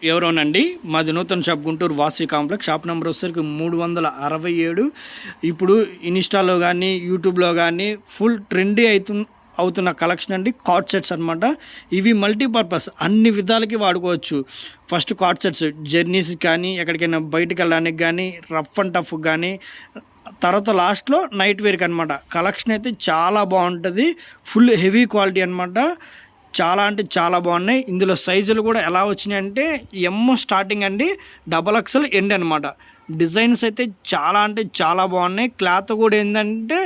ఎవరోనండి మాది నూతన shop Guntur Vasavi complex shop number వచ్చేసరికి 367. ఇప్పుడు ఇన్స్టాలో కానీ యూట్యూబ్లో కానీ ఫుల్ ట్రెండీ అవుతున్న కలెక్షన్ అండి. కార్డ్ సెట్స్ అనమాట. ఇవి మల్టీపర్పస్ అన్ని విధాలకి వాడుకోవచ్చు. ఫస్ట్ కార్డ్ సెట్స్ జర్నీస్ కానీ ఎక్కడికైనా బయటకు వెళ్ళడానికి కానీ రఫ్ అండ్ టఫ్ కానీ తర్వాత లాస్ట్లో నైట్ వేర్కి అనమాట. కలెక్షన్ అయితే చాలా బాగుంటుంది. ఫుల్ హెవీ క్వాలిటీ అనమాట. చాలా అంటే చాలా బాగున్నాయి. ఇందులో సైజులు కూడా ఎలా వచ్చినాయి అంటే స్టార్టింగ్ అండి, XXL ఎండ్ అనమాట. డిజైన్స్ అయితే చాలా అంటే చాలా బాగున్నాయి. క్లాత్ కూడా ఏంటంటే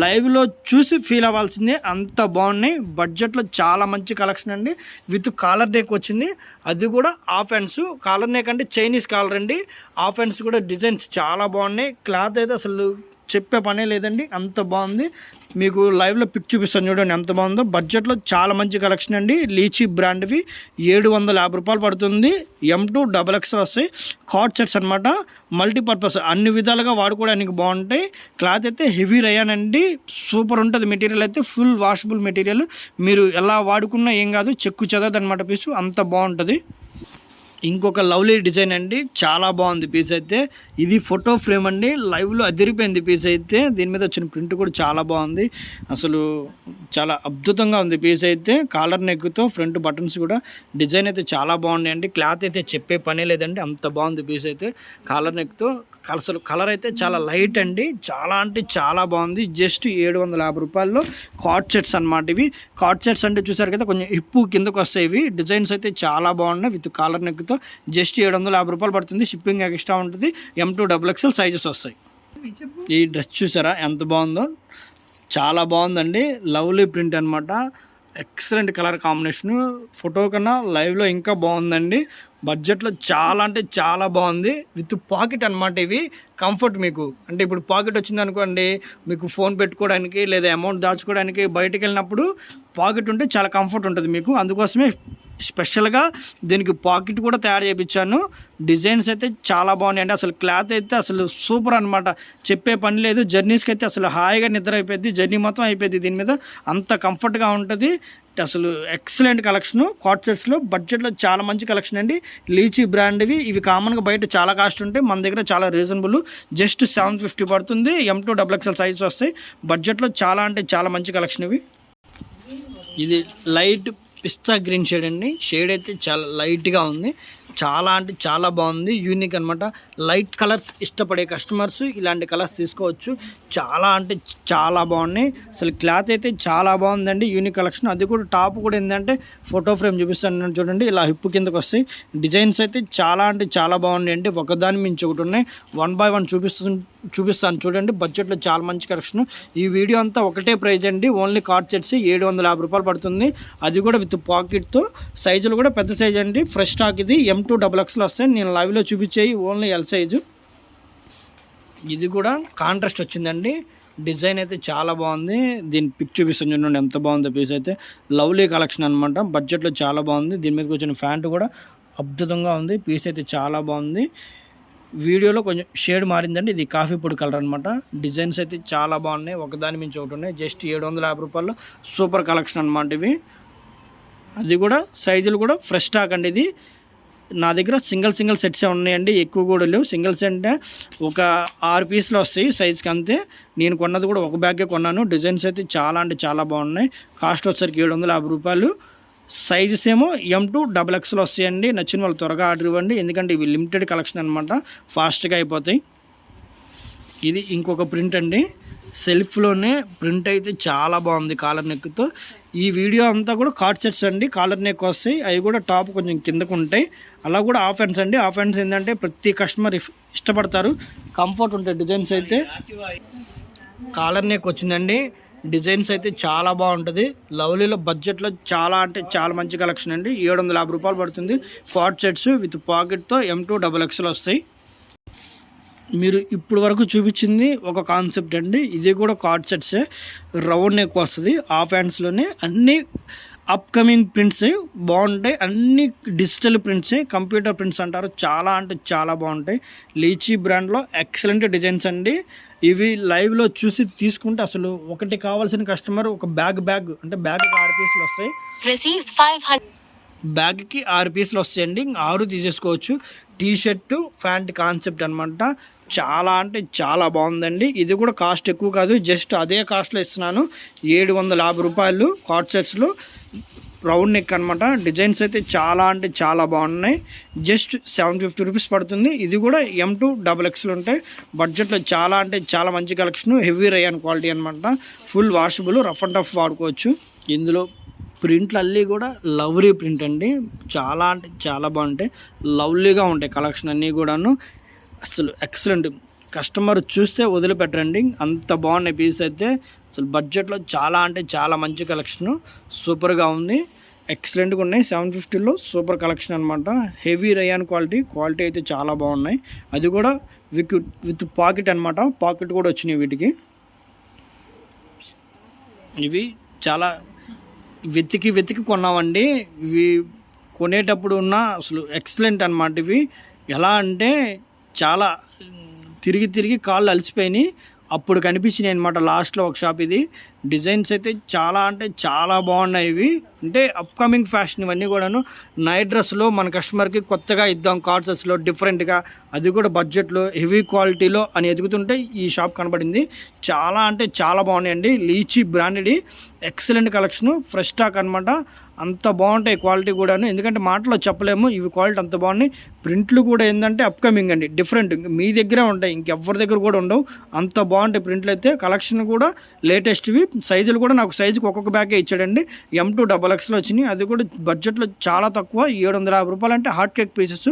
లైవ్లో చూసి ఫీల్ అవ్వాల్సిందే, అంత బాగున్నాయి. బడ్జెట్లో చాలా మంచి కలెక్షన్ అండి. విత్ కాలర్ నెక్ వచ్చింది, అది కూడా హాఫ్ హ్యాండ్స్. కాలర్ నెక్ అంటే చైనీస్ కాలర్ అండి. హాఫ్ హ్యాండ్స్ కూడా డిజైన్స్ చాలా బాగున్నాయి. క్లాత్ అయితే అసలు చెప్పే పనే లేదండి, అంత బాగుంది. మీకు లైవ్లో పిక్ చూపిస్తాను చూడండి ఎంత బాగుందో. బడ్జెట్లో చాలా మంచి కలెక్షన్ అండి. లీచీ బ్రాండ్వి 750 రూపాయలు పడుతుంది. M2 XXL వస్తాయి. కార్డ్ సెట్స్ అనమాట. మల్టీపర్పస్ అన్ని విధాలుగా వాడుకోవడానికి బాగుంటాయి. క్లాత్ అయితే హెవీ రయాన్ అండి, సూపర్ ఉంటుంది. మెటీరియల్ అయితే ఫుల్ వాషబుల్ మెటీరియల్. మీరు ఎలా వాడుకున్నా ఏం కాదు, చెక్కు చెదదు అనమాట పీసు, అంత బాగుంటుంది. ఇంకొక లవ్లీ డిజైన్ అండి, చాలా బాగుంది పీస్ అయితే. ఇది ఫోటో ఫ్రేమ్ అండి, లైవ్లో అదిరిపోయింది పీస్ అయితే. దీని మీద వచ్చిన ప్రింట్ కూడా చాలా బాగుంది, అసలు చాలా అద్భుతంగా ఉంది పీస్ అయితే. కాలర్ నెక్తో ఫ్రంట్ బటన్స్ కూడా డిజైన్ అయితే చాలా బాగున్నాయి అండి. క్లాత్ అయితే చెప్పే పనే లేదండి, అంత బాగుంది పీస్ అయితే. కాలర్ నెక్తో అసలు కలర్ అయితే చాలా లైట్ అండి, చాలా అంటే చాలా బాగుంది. జస్ట్ 750 రూపాయల్లో కార్డ్ సెట్స్ అనమాట. ఇవి కార్డ్ సెట్స్ అంటే చూసారు కదా, కొంచెం హిప్పు కిందకు వస్తాయి. ఇవి డిజైన్స్ అయితే చాలా బాగున్నాయి. విత్ కాలర్ నెక్తో జస్ట్ 750 రూపాయలు పడుతుంది. షిప్పింగ్ ఎక్స్ట్రా ఉంటుంది. M2 XXL సైజెస్ వస్తాయి. ఈ డ్రెస్ చూసారా ఎంత బాగుందో, చాలా బాగుందండి. లవ్లీ ప్రింట్ అనమాట. Excellent colour combination. ఫోటో కన్నా లైవ్లో ఇంకా బాగుందండి. బడ్జెట్లో చాలా అంటే చాలా బాగుంది. విత్ పాకెట్ అనమాట. ఇవి కంఫర్ట్ మీకు అంటే ఇప్పుడు పాకెట్ వచ్చింది అనుకోండి, మీకు ఫోన్ పెట్టుకోవడానికి లేదా అమౌంట్ దాచుకోవడానికి బయటకు వెళ్ళినప్పుడు పాకెట్ ఉంటే చాలా కంఫర్ట్ ఉంటుంది మీకు. అందుకోసమే స్పెషల్గా దీనికి పాకెట్ కూడా తయారు చేయించాను. డిజైన్స్ అయితే చాలా బాగున్నాయండి. అసలు క్లాత్ అయితే అసలు సూపర్ అనమాట, చెప్పే పని లేదు. జర్నీస్కి అయితే అసలు హాయిగా నిద్ర అయిపోద్ది, జర్నీ మొత్తం అయిపోద్ది దీని మీద, అంత కంఫర్ట్గా ఉంటుంది. అసలు ఎక్సలెంట్ కలెక్షను. కార్డ్ సెట్స్లో బడ్జెట్లో చాలా మంచి కలెక్షన్ అండి. లీచీ బ్రాండ్వి. ఇవి కామన్గా బయట చాలా కాస్ట్ ఉంటాయి, మన దగ్గర చాలా రీజనబుల్. జస్ట్ 750 పడుతుంది. M2 XXL సైజ్ వస్తాయి. బడ్జెట్లో చాలా అంటే చాలా మంచి కలెక్షన్ ఇవి. ఇది లైట్ పిస్తా గ్రీన్ షేడ్ అండి. షేడ్ అయితే చాలా లైట్గా ఉంది, చాలా అంటే చాలా బాగుంది. యూనిక్ అనమాట. లైట్ కలర్స్ ఇష్టపడే కస్టమర్స్ ఇలాంటి కలర్స్ తీసుకోవచ్చు. చాలా అంటే చాలా బాగున్నాయి. అసలు క్లాత్ అయితే చాలా బాగుందండి. Unique collection. అది కూడా టాప్ కూడా ఏంటంటే ఫోటో ఫ్రేమ్ చూపిస్తాను చూడండి, ఇలా హిప్పు కిందకు వస్తాయి. డిజైన్స్ అయితే చాలా అంటే చాలా బాగున్నాయి అండి. ఒకదాని మించి ఒకటి ఉన్నాయి. 1 by 1 చూపిస్తాను చూడండి. బడ్జెట్లో చాలా మంచి కలెక్షన్. ఈ వీడియో అంతా ఒకటే ప్రైజ్ అండి. ఓన్లీ కార్డ్ సెట్స్ 750 రూపాయలు పడుతుంది. అది కూడా విత్ పాకెట్తో. సైజులు కూడా పెద్ద సైజ్ అండి. Fresh stock. ఇది M2 XXL వస్తాయి. నేను లైవ్లో చూపించేవి ఓన్లీ L సైజు. ఇది కూడా కాంట్రాస్ట్ వచ్చిందండి. డిజైన్ అయితే చాలా బాగుంది. దీని పిక్ చూపిస్తాను చూడండి ఎంత బాగుందో పీస్ అయితే. లవ్లీ కలెక్షన్ అనమాట. బడ్జెట్లో చాలా బాగుంది. దీని మీదకి వచ్చిన ప్యాంటు కూడా అద్భుతంగా ఉంది. పీస్ అయితే చాలా బాగుంది. వీడియోలో కొంచెం షేడ్ మారిందండి. ఇది కాఫీ పొడి కలర్ అనమాట. డిజైన్స్ అయితే చాలా బాగున్నాయి, ఒకదాని మించి ఒకటి ఉన్నాయి. జస్ట్ 750 రూపాయల్లో సూపర్ కలెక్షన్ అనమాట ఇవి. అది కూడా సైజులు కూడా ఫ్రెష్ స్టాక్ అండి. ఇది నా దగ్గర సింగిల్ సెట్సే ఉన్నాయండి, ఎక్కువ కూడా లేవు. సింగిల్స్ అంటే ఒక 6 పీసులు వస్తాయి సైజ్కి అంతే. నేను కొన్నది కూడా ఒక బ్యాగే కొన్నాను. డిజైన్స్ అయితే చాలా అంటే చాలా బాగున్నాయి. కాస్ట్ వచ్చేసరికి 750 రూపాయలు. సైజెస్ ఏమో M2 XXL వస్తాయండి. నచ్చిన వాళ్ళు త్వరగా ఆర్డర్ ఇవ్వండి, ఎందుకంటే ఇవి లిమిటెడ్ కలెక్షన్ అనమాట, ఫాస్ట్గా అయిపోతాయి. ఇది ఇంకొక ప్రింట్ అండి. సెల్ఫ్లోనే ప్రింట్ అయితే చాలా బాగుంది కాలర్ నెక్తో. ఈ వీడియో అంతా కూడా కార్డ్ సెట్స్ అండి. కాలర్ నెక్ వస్తాయి, అవి కూడా టాప్ కొంచెం కిందకు ఉంటాయి. అలా కూడా హాఫ్ హ్యాండ్స్ అండి. హాఫ్ హ్యాండ్స్ ఏంటంటే ప్రతి కస్టమర్ ఇష్టపడతారు, కంఫర్ట్ ఉంటాయి. డిజైన్స్ అయితే కాలర్ నెక్ వచ్చిందండి. డిజైన్స్ అయితే చాలా బాగుంటుంది. లవ్లీలో బడ్జెట్లో చాలా అంటే చాలా మంచి కలెక్షన్ అండి. 750 రూపాయలు పడుతుంది. కార్డ్ సెట్స్ విత్ పాకెట్తో M2 XXL వస్తాయి. మీరు ఇప్పుడు వరకు చూపించింది ఒక కాన్సెప్ట్ అండి. ఇది కూడా కార్డ్ సెట్సే. రౌండ్ నెక్ వస్తుంది. హాఫ్ హ్యాండ్స్లోనే అన్నీ అప్కమింగ్ ప్రింట్స్ బాగుంటాయి. అన్ని డిజిటల్ ప్రింట్సే, కంప్యూటర్ ప్రింట్స్ అంటారు. చాలా అంటే చాలా బాగుంటాయి. లీచీ బ్రాండ్లో ఎక్సలెంట్ డిజైన్స్ అండి. ఇవి లైవ్లో చూసి తీసుకుంటే అసలు ఒకటి కావాల్సిన కస్టమర్ ఒక బ్యాగ్ అంటే బ్యాగ్ 6 పీసులు వస్తాయి. బ్యాగ్కి 6 పీసులు వస్తాయండి, 6 తీసేసుకోవచ్చు. టీ షర్టు ప్యాంట్ కాన్సెప్ట్ అనమాట. చాలా అంటే చాలా బాగుందండి. ఇది కూడా కాస్ట్ ఎక్కువ కాదు, జస్ట్ అదే కాస్ట్లో ఇస్తున్నాను. 750 రూపాయలు కార్డ్ సెట్స్లో రౌండ్ నెక్ అనమాట. డిజైన్స్ అయితే చాలా అంటే చాలా బాగున్నాయి. జస్ట్ 750 రూపీస్ పడుతుంది. ఇది కూడా M2 XXL ఉంటాయి. బడ్జెట్లో చాలా అంటే చాలా మంచి కలెక్షన్. హెవీ రేయాన్ క్వాలిటీ అనమాట. Full washable, rough and tough వాడుకోవచ్చు. ఇందులో ప్రింట్లు అన్నీ కూడా లవ్లీ ప్రింట్ అండి. చాలా అంటే చాలా బాగుంటాయి, లవ్లీగా ఉంటాయి కలెక్షన్ అన్నీ కూడాను. అసలు ఎక్సలెంట్, కస్టమర్ చూస్తే వదిలిపెట్టరండి, అంత బాగున్నాయి పీస్ అయితే. అసలు బడ్జెట్లో చాలా అంటే చాలా మంచి కలెక్షన్, సూపర్గా ఉంది, ఎక్సలెంట్గా ఉన్నాయి. 750లో సూపర్ కలెక్షన్ అనమాట. హెవీ రేయాన్ క్వాలిటీ అయితే చాలా బాగున్నాయి. అది కూడా విత్ పాకెట్ అనమాట. పాకెట్ కూడా వచ్చినాయి వీటికి. ఇవి చాలా వెతికి కొన్నామండి. ఇవి కొనేటప్పుడు ఉన్న అసలు ఎక్సలెంట్ అనమాట. ఇవి ఎలా అంటే చాలా తిరిగి కాళ్ళు అలసిపోయినాయి, అప్పుడు కనిపించినాయి అనమాట లాస్ట్లో ఒక షాప్. ఇది డిజైన్స్ అయితే చాలా అంటే చాలా బాగున్నాయి. ఇవి అంటే అప్కమింగ్ ఫ్యాషన్ ఇవన్నీ కూడాను. నైట్ డ్రెస్లో మన కస్టమర్కి కొత్తగా ఇద్దాం కార్డ్ సెట్స్లో డిఫరెంట్గా, అది కూడా బడ్జెట్లో హెవీ క్వాలిటీలో అని ఎదుగుతుంటే ఈ షాప్ కనబడింది. చాలా అంటే చాలా బాగున్నాయండి. Lychee branded excellent collection, fresh stock అనమాట. అంత బాగుంటాయి క్వాలిటీ కూడాను, ఎందుకంటే మాటలో చెప్పలేము. ఇవి క్వాలిటీ అంత బాగున్నాయి. ప్రింట్లు కూడా ఏంటంటే అప్కమింగ్ అండి, డిఫరెంట్, మీ దగ్గరే ఉంటాయి, ఇంకెవరి దగ్గర కూడా ఉండవు. అంత బాగుంటాయి ప్రింట్లు అయితే. కలెక్షన్ కూడా లేటెస్ట్వి. సైజులు కూడా నాకు సైజుకి ఒక్కొక్క బ్యాగే ఇచ్చాడండి. M2 XXL వచ్చినాయి. అది కూడా బడ్జెట్లో చాలా తక్కువ, 750 రూపాయలు. అంటే hot cake pieces,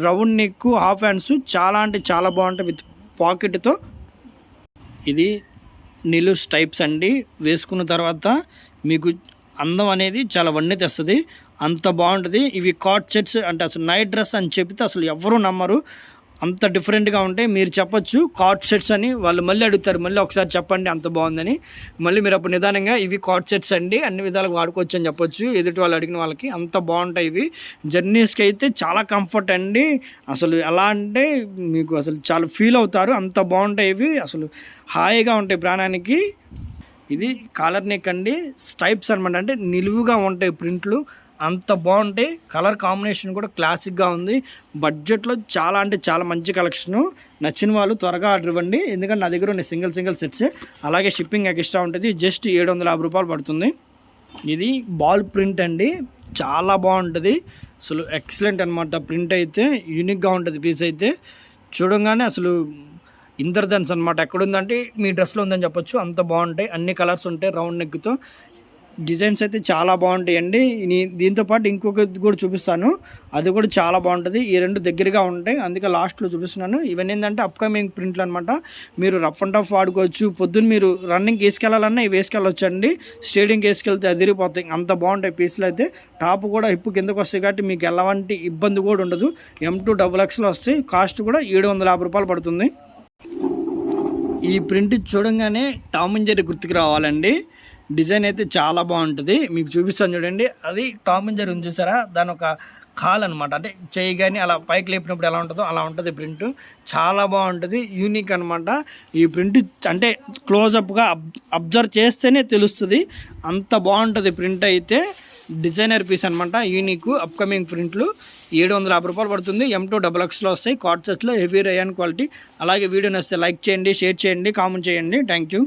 round neck, half hands, చాలా అంటే చాలా బాగుంటాయి విత్ పాకెట్తో. ఇది నిలుస్ టైప్స్ అండి. వేసుకున్న తర్వాత మీకు అందం అనేది చాలా వన్నె తెస్తుంది, అంత బాగుంటుంది. ఇవి కార్డ్ సెట్స్ అంటే అసలు నైట్ డ్రెస్ అని చెప్తే అసలు ఎవరు నమ్మరు, అంత డిఫరెంట్గా ఉంటాయి. మీరు చెప్పొచ్చు కార్డ్ సెట్స్ అని, వాళ్ళు మళ్ళీ అడుగుతారు, మళ్ళీ ఒకసారి చెప్పండి అంత బాగుందని. మళ్ళీ మీరు అప్పుడు నిదానంగా ఇవి కార్డ్ సెట్స్ అండి, అన్ని విధాలుగా వాడుకోవచ్చు అని చెప్పొచ్చు ఎదుటి వాళ్ళు అడిగిన వాళ్ళకి. అంత బాగుంటాయి ఇవి. జర్నీస్కి అయితే చాలా కంఫర్ట్ అండి. అసలు ఎలా అంటే మీకు అసలు చాలా ఫీల్ అవుతారు, అంత బాగుంటాయి ఇవి. అసలు హాయిగా ఉంటాయి ప్రాణానికి. ఇది కాలర్ నెక్ అండి, స్టైప్స్ అనమాట. అంటే నిలువుగా ఉంటాయి ప్రింట్లు, అంత బాగుంటాయి. కలర్ కాంబినేషన్ కూడా క్లాసిక్గా ఉంది. బడ్జెట్లో చాలా అంటే చాలా మంచి కలెక్షను. నచ్చిన వాళ్ళు త్వరగా ఆర్డర్ ఇవ్వండి, ఎందుకంటే నా దగ్గర ఉన్న సింగిల్ సెట్స్. అలాగే షిప్పింగ్ ఎక్స్ట్రా ఉంటుంది. జస్ట్ 750 రూపాయలు పడుతుంది. ఇది బాల్ ప్రింట్ అండి, చాలా బాగుంటుంది. అసలు ఎక్సలెంట్ అనమాట. ప్రింట్ అయితే యూనిక్గా ఉంటుంది. పీస్ అయితే చూడంగానే అసలు ఇంద్రధన్స్ అనమాట. ఎక్కడుందంటే మీ డ్రెస్లో ఉందని చెప్పొచ్చు, అంత బాగుంటాయి. అన్ని కలర్స్ ఉంటాయి రౌండ్ నెక్తో. డిజైన్స్ అయితే చాలా బాగుంటాయండి. దీంతోపాటు ఇంకొకటి కూడా చూపిస్తాను, అది కూడా చాలా బాగుంటుంది. ఈ రెండు దగ్గరగా ఉంటాయి, అందుకే లాస్ట్లో చూపిస్తున్నాను. ఇవన్నీ ఏంటంటే అప్కమింగ్ ప్రింట్లు అనమాట. మీరు రఫ్ అండ్ టఫ్ వాడుకోవచ్చు. పొద్దున్న మీరు రన్నింగ్కి వేసుకెళ్ళాలన్నా ఇవి వేసుకెళ్ళొచ్చండి. స్టేడియంకి వేసుకెళ్తే అదిరిపోతాయి, అంత బాగుంటాయి పీసులు అయితే. టాప్ కూడా హిప్ కిందకు వస్తాయి కాబట్టి మీకు ఎలాంటి ఇబ్బంది కూడా ఉండదు. M2 XXL వస్తాయి. కాస్ట్ కూడా 750 రూపాయలు పడుతుంది. ఈ ప్రింట్ చూడంగానే టామ్ అండ్ జెర్రీ గుర్తుకు రావాలండి. డిజైన్ అయితే చాలా బాగుంటుంది, మీకు చూపిస్తాను చూడండి. అది టామ్ అండ్ జెర్రీ ఉంది చూసారా, దాని ఒక కాల్ అనమాట. అంటే చేయి కానీ అలా పైకి లేపినప్పుడు ఎలా ఉంటుందో అలా ఉంటుంది ప్రింట్. చాలా బాగుంటుంది, యూనిక్ అనమాట. ఈ ప్రింట్ అంటే క్లోజప్గా అబ్జర్వ్ చేస్తేనే తెలుస్తుంది, అంత బాగుంటుంది ప్రింట్ అయితే. డిజైనర్ పీస్ అనమాట, యూనిక్ అప్కమింగ్ ప్రింట్లు. 750 రూపాయలు పడుతుంది. M2 XXL వస్తాయి. కార్డ్ సెట్స్లో హెవీ రేయాన్ క్వాలిటీ. అలాగే వీడియో నచ్చితే లైక్ చేయండి, షేర్ చేయండి, కామెంట్ చేయండి. Thank you.